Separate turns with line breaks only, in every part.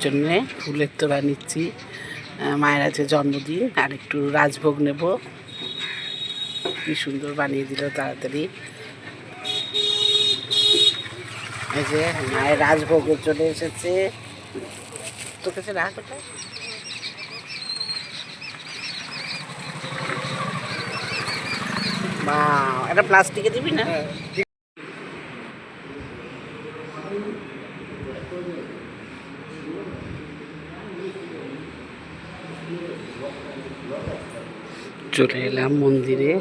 জন্য ফুলের তোড়া নিচ্ছি। মায়ের আছে জন্মদিন, আর একটু রাজভোগ নেব। কি সুন্দর বানিয়ে দিল তাড়াতাড়ি। এই যে মায়ের রাজভোগ চলে এসেছে। তোর কাছে রাখ ওটা। মা এটা প্লাস্টিকে দিবি না? চলে এলাম মন্দিরে।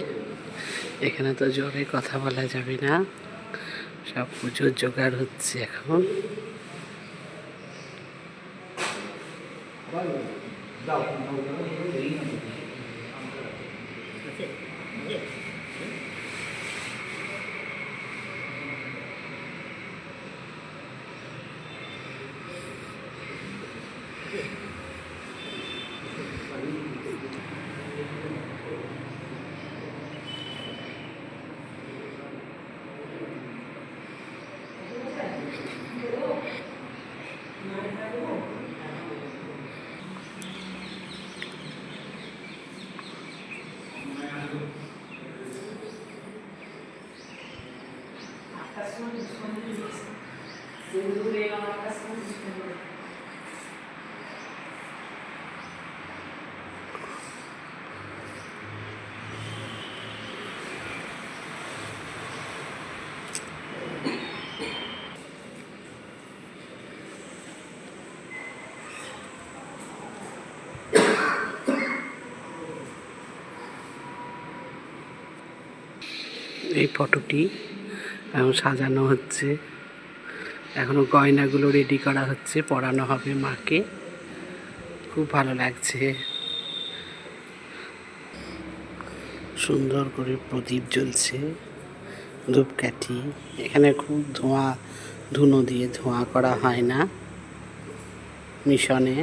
এখানে তো জোরে কথা বলা যাবে না, সব পুজোর জোগাড় হচ্ছে এখন। এই ফটোটি এখন সাজানো হচ্ছে, এখনো গয়নাগুলো রেডি করা হচ্ছে, পরানো হবে মাকে। খুব ভালো লাগছে। সুন্দর করে প্রদীপ জ্বলছে, ধূপকাঠি। এখানে খুব ধুনো দিয়ে ধোঁয়া করা হয় না মিশনে।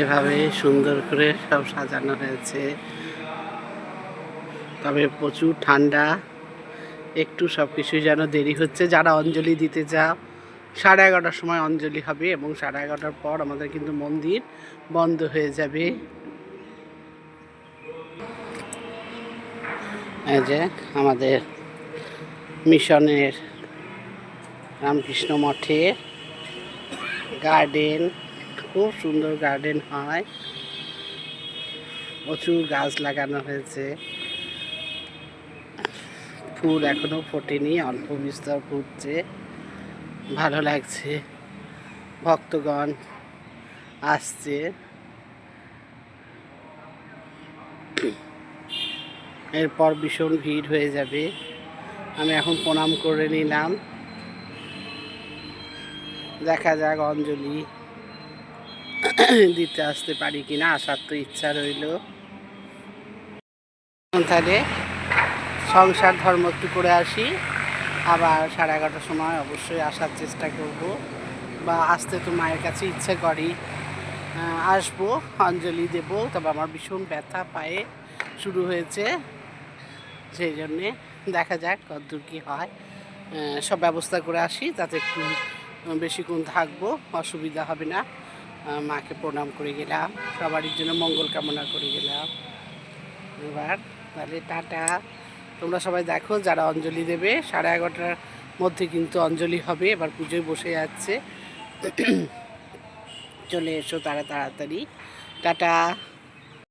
এভাবে সুন্দর করে সব সাজানো হয়েছে। তবে প্রচুর ঠান্ডা, একটু সব কিছুই যেন দেরি হচ্ছে। যারা অঞ্জলি দিতে যাও, 11:30টার সময় অঞ্জলি হবে এবং 11:30টার পর আমাদের কিন্তু মন্দির বন্ধ হয়ে যাবে। এই যে আমাদের মিশনের রামকৃষ্ণ মঠে গার্ডেন, খুব সুন্দর গার্ডেন হয়, প্রচুর গাছ লাগানো হয়েছে। ফুল এখনো ফোটেনি, অল্প বিস্তর ফুটছে, ভালো লাগছে। ভক্তগণ আসছে। এরপর ভীষণ ভিড় হয়ে যাবে। আমি এখন প্রণাম করে নিলাম। দেখা যাক অঞ্জলি দিতে আসতে পারি কিনা, আসার তো ইচ্ছা রইল। তাহলে সংসার ধর্ম একটু করে আসি, আবার 11:30টার সময় অবশ্যই আসার চেষ্টা করব, বা আসতে তো মায়ের কাছে ইচ্ছে করি। আসবো, অঞ্জলি দেব। তবে আমার ভীষণ ব্যথা পায়ে শুরু হয়েছে, সেই জন্যে দেখা যাক কতদূর কী হয়। সব ব্যবস্থা করে আসি, তাতে একটু বেশিক্ষণ থাকবো, অসুবিধা হবে না। মাকে প্রণাম করে গেলাম, সবারই জন্য মঙ্গল কামনা করে গেলাম। এবার তাহলে টাটা। তোমরা সবাই দেখো, যারা অঞ্জলি দেবে 11:30টার মধ্যে কিন্তু অঞ্জলি হবে। এবার পুজোয় বসে যাচ্ছে। চলে এসো তাড়াতাড়ি। টাটা।